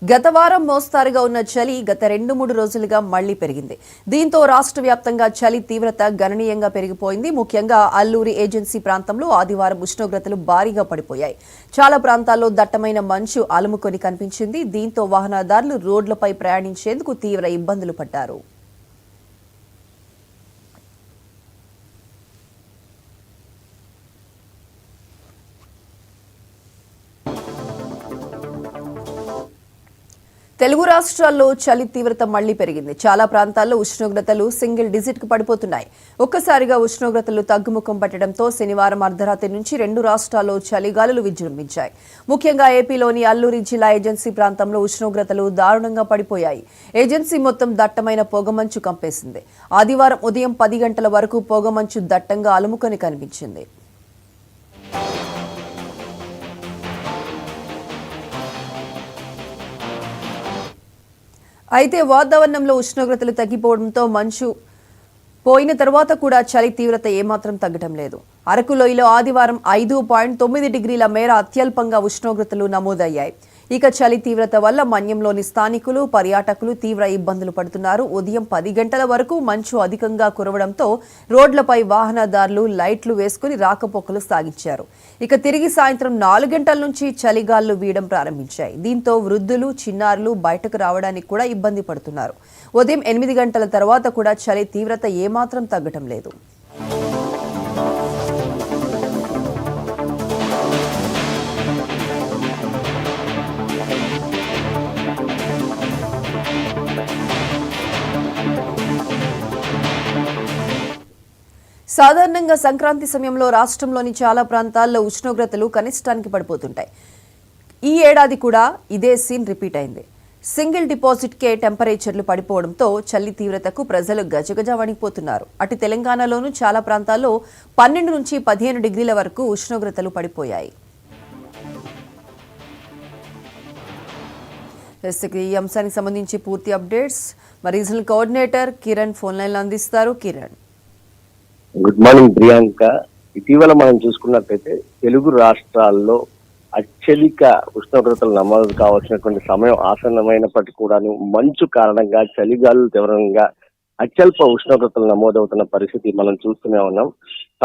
గత వారం మోస్తారుగా ఉన్న చలి గత 2-3 రోజులుగా మళ్లీ పెరిగింది. దీంతో రాష్ట్ర వ్యాప్తంగా చలి తీవ్రత గణనీయంగా పెరిగిపోయింది. ముఖ్యంగా అల్లూరి ఏజెన్సీ ప్రాంతంలో ఆదివారం ఉష్ణోగ్రతలు భారీగా పడిపోయాయి. చాలా ప్రాంతాల్లో దట్టమైన మంచు అలుముకొని కనిపించింది. దీంతో వాహనదారులు రోడ్లపై ప్రయాణించేందుకు తీవ్ర ఇబ్బందులు పడ్డారు. తెలుగు రాష్ట్రాల్లో చలి తీవ్రత మళ్లీ పెరిగింది. చాలా ప్రాంతాల్లో ఉష్ణోగ్రతలు సింగిల్ డిజిట్ కు పడిపోతున్నాయి. ఒక్కసారిగా ఉష్ణోగ్రతలు తగ్గుముఖం పట్టడంతో శనివారం అర్ధరాత్రి నుంచి 2 రాష్ట్రాల్లో చలిగాలులు విజృంభించాయి. ముఖ్యంగా ఏపీలోని అల్లూరి జిల్లా ఏజెన్సీ ప్రాంతంలో ఉష్ణోగ్రతలు దారుణంగా పడిపోయాయి. ఏజెన్సీ మొత్తం దట్టమైన పొగమంచు కంపేసింది. ఆదివారం ఉదయం 10 గంటల వరకు పొగమంచు దట్టంగా అలుముకొని కనిపించింది. అయితే వాతావరణంలో ఉష్ణోగ్రతలు తగ్గిపోవడంతో మంచు పోయిన తర్వాత కూడా చలి తీవ్రత ఏమాత్రం తగ్గడం లేదు. అరకు లోయలో ఆదివారం 5.9 డిగ్రీల మేర అత్యల్పంగా ఉష్ణోగ్రతలు నమోదయ్యాయి. ఇక చలి తీవ్రత వల్ల మన్యంలోని స్థానికులు, పర్యాటకులు తీవ్ర ఇబ్బందులు పడుతున్నారు. ఉదయం 10 గంటల వరకు మంచు అధికంగా కురవడంతో రోడ్లపై వాహనదారులు లైట్లు వేసుకుని రాకపోకలు సాగించారు. ఇక తిరిగి సాయంత్రం 4 గంటల నుంచి చలిగాళ్లు వీయడం ప్రారంభించాయి. దీంతో వృద్ధులు, చిన్నారులు బయటకు రావడానికి కూడా ఇబ్బంది పడుతున్నారు. ఉదయం 8 గంటల తర్వాత కూడా చలి తీవ్రత ఏమాత్రం తగ్గటం లేదు. సాధారణంగా సంక్రాంతి సమయంలో రాష్ట్రంలోని చాలా ప్రాంతాల్లో ఉష్ణోగ్రతలు కనిష్టానికి పడిపోతుంటాయి. ఈ ఏడాది కూడా ఇదే సీన్ రిపీట్ అయింది. సింగిల్ డిపాజిట్కే టెంపరేచర్లు పడిపోవడంతో చలి తీవ్రతకు ప్రజలు గజగజ వణికిపోతున్నారు. అటు తెలంగాణలోనూ చాలా ప్రాంతాల్లో 12 నుంచి 15 డిగ్రీల వరకు ఉష్ణోగ్రతలు పడిపోయాయి. ఈ అంశానికి సంబంధించి పూర్తి అప్డేట్స్ మా రీజనల్ కోఆర్డినేటర్ కిరణ్ ఫోన్ లైన్లో అందిస్తారు. Kiran, good morning Priyanka. ఇటీవల మనం చూసుకున్నట్లయితే తెలుగు రాష్ట్రాల్లో అత్యధిక ఉష్ణోగ్రతలు నమోదు కావాల్సినటువంటి సమయం ఆసన్నమైనప్పటికీ కూడాను మంచు కారణంగా చలిగాలులు తీవ్రంగా అత్యల్ప ఉష్ణోగ్రతలు నమోదవుతున్న పరిస్థితి మనం చూస్తూనే ఉన్నాం.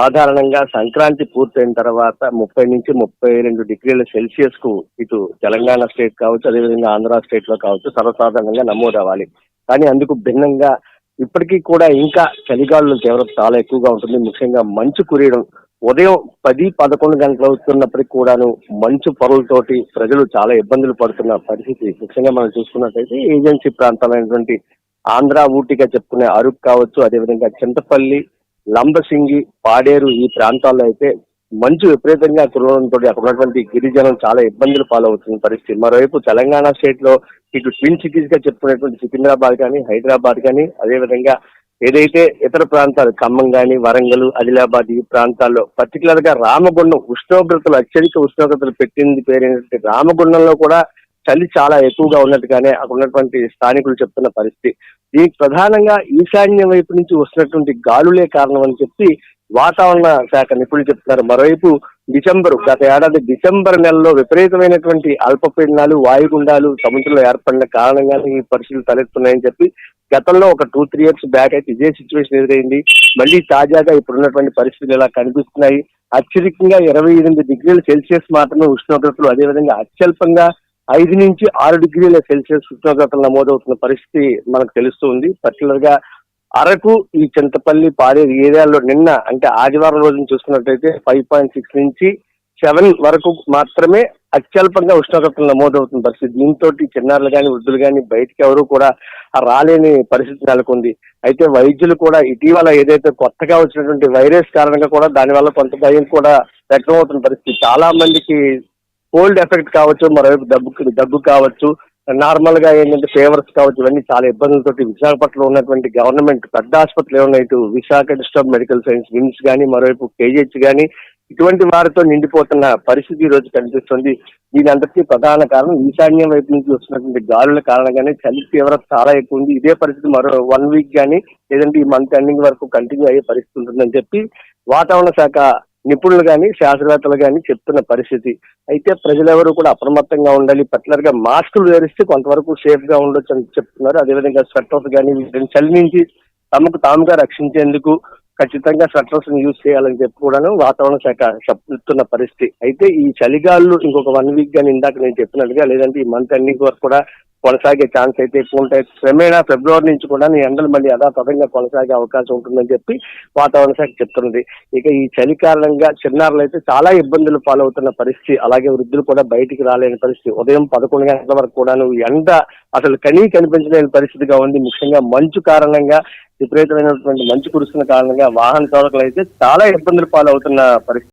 సాధారణంగా సంక్రాంతి పూర్తయిన తర్వాత 30 నుంచి 32 డిగ్రీల సెల్సియస్ కు ఇటు తెలంగాణ స్టేట్ కావచ్చు, అదేవిధంగా ఆంధ్ర స్టేట్ లో కావచ్చు సర్వసాధారణంగా నమోదవ్వాలి. కానీ అందుకు భిన్నంగా ఇప్పటికీ కూడా ఇంకా చలిగాలుల తీవ్రత చాలా ఎక్కువగా ఉంటుంది. ముఖ్యంగా మంచు కురియడం ఉదయం 10-11 గంటలు అవుతున్నప్పటికీ కూడాను మంచు పొరలతోటి ప్రజలు చాలా ఇబ్బందులు పడుతున్న పరిస్థితి ముఖ్యంగా మనం చూసుకున్నట్లయితే ఏజెన్సీ ప్రాంతాలైనటువంటి ఆంధ్ర, ఊటీగా చెప్పుకునే అరకు కావచ్చు, అదేవిధంగా చింతపల్లి, లంబసింగి, పాడేరు ఈ ప్రాంతాల్లో అయితే మంచు విపరీతంగా కురవడంతో అక్కడ ఉన్నటువంటి గిరిజనం చాలా ఇబ్బందులు పాలవుతున్న పరిస్థితి. మరోవైపు తెలంగాణ స్టేట్ లో ఇటు ట్విన్ సిటీస్ గా చెప్పుకునేటువంటి సికింద్రాబాద్ కానీ, హైదరాబాద్ కానీ, అదేవిధంగా ఏదైతే ఇతర ప్రాంతాలు ఖమ్మం కానీ, వరంగల్, ఆదిలాబాద్ ఈ ప్రాంతాల్లో పర్టికులర్ గా రామగుండం ఉష్ణోగ్రతలు అత్యధిక ఉష్ణోగ్రతలు పెట్టింది పేరైనటువంటి రామగుండంలో కూడా చలి చాలా ఎక్కువగా ఉన్నట్టుగానే అక్కడ ఉన్నటువంటి స్థానికులు చెప్తున్న పరిస్థితి. దీనికి ప్రధానంగా ఈశాన్య వైపు నుంచి వస్తున్నటువంటి గాలులే కారణం అని చెప్పి వాతావరణ శాఖ నిపుణులు చెప్తున్నారు. మరోవైపు గత ఏడాది డిసెంబర్ నెలలో విపరీతమైనటువంటి అల్పపీడనాలు, వాయుగుండాలు సముద్రంలో ఏర్పడిన కారణంగానే ఈ పరిస్థితులు తలెత్తున్నాయని చెప్పి గతంలో ఒక 2-3 ఇయర్స్ బ్యాక్ అయితే ఇదే సిచ్యువేషన్ ఎదురైంది. మళ్ళీ తాజాగా ఇప్పుడున్నటువంటి పరిస్థితులు ఇలా కనిపిస్తున్నాయి. అత్యధికంగా 28 డిగ్రీల సెల్సియస్ మాత్రమే ఉష్ణోగ్రతలు, అదేవిధంగా అత్యల్పంగా 5 నుంచి 6 డిగ్రీల సెల్సియస్ ఉష్ణోగ్రతలు నమోదవుతున్న పరిస్థితి మనకు తెలుస్తుంది. పర్టికులర్ గా అరకు, ఈ చింతపల్లి, పాడేరు ఏరియాల్లో నిన్న అంటే ఆదివారం రోజున చూసుకున్నట్లయితే 5.6 నుంచి 7 వరకు మాత్రమే అత్యల్పంగా ఉష్ణోగ్రతలు నమోదవుతున్న పరిస్థితి. దీంతో చిన్నారులు కానీ, వృద్ధులు కానీ బయటికి ఎవరు కూడా రాలేని పరిస్థితి నెలకొంది. అయితే వైద్యులు కూడా ఇటీవల ఏదైతే కొత్తగా వచ్చినటువంటి వైరస్ కారణంగా కూడా దానివల్ల కొంత భయం కూడా వ్యక్తమవుతున్న పరిస్థితి. చాలా మందికి కోల్డ్ ఎఫెక్ట్ కావచ్చు, మరోవైపు దగ్గు కావచ్చు, నార్మల్ గా ఏంటంటే ఫీవర్స్ కావచ్చు, ఇవన్నీ చాలా ఇబ్బందులతోటి విశాఖపట్నంలో ఉన్నటువంటి గవర్నమెంట్ పెద్ద ఆసుపత్రులు ఏమన్నా ఇటు Visakha institute of medical science VIMS కానీ, మరోవైపు కేజీహెచ్ కానీ ఇటువంటి వారితో నిండిపోతున్న పరిస్థితి ఈ రోజు కనిపిస్తుంది. దీని అందరికీ ప్రధాన కారణం ఈశాన్యం వైపు నుంచి వస్తున్నటువంటి గాలుల కారణంగానే చలి తీవ్రత చాలా ఎక్కువ ఉంది. ఇదే పరిస్థితి మరో 1 వీక్ కానీ లేదంటే ఈ మంత్ ఎండింగ్ వరకు కంటిన్యూ అయ్యే పరిస్థితి ఉంటుందని చెప్పి వాతావరణ శాఖ నిపుణులు కానీ శాస్త్రవేత్తలు కానీ చెప్తున్న పరిస్థితి. అయితే ప్రజలెవరూ కూడా అప్రమత్తంగా ఉండాలి, పర్టికులర్ గా మాస్కులు ధరిస్తే కొంతవరకు సేఫ్ గా ఉండొచ్చు అని చెప్తున్నారు. అదేవిధంగా స్వెటర్స్ కానీ వీటిని చలి నుంచి తమకు తాముగా రక్షించేందుకు ఖచ్చితంగా స్వెటర్స్ యూజ్ చేయాలని చెప్పి కూడాను వాతావరణ శాఖ చెప్తున్న పరిస్థితి. అయితే ఈ చలిగాళ్ళు ఇంకొక 1 వీక్ కానీ ఇందాక నేను చెప్పినట్టుగా, లేదంటే ఈ మంత్ ఎండింగ్ వరకు కూడా కొనసాగే ఛాన్స్ అయితే ఎక్కువ ఉంటాయి. క్రమేణా ఫిబ్రవరి నుంచి కూడా ఈ ఎండలు మళ్ళీ యథాతథంగా కొనసాగే అవకాశం ఉంటుందని చెప్పి వాతావరణ శాఖ చెప్తున్నది. ఇక ఈ చలి కారణంగా చిన్నారులు అయితే చాలా ఇబ్బందులు పాలవుతున్న పరిస్థితి, అలాగే వృద్ధులు కూడా బయటికి రాలేని పరిస్థితి. ఉదయం 11 గంటల వరకు కూడాను ఎండ అసలు కనిపించలేని పరిస్థితిగా ఉంది. ముఖ్యంగా మంచు కారణంగా, విపరీతమైనటువంటి మంచు కురుస్తున్న కారణంగా వాహన చోదకులు అయితే చాలా ఇబ్బందులు పాలవుతున్న పరిస్థితి.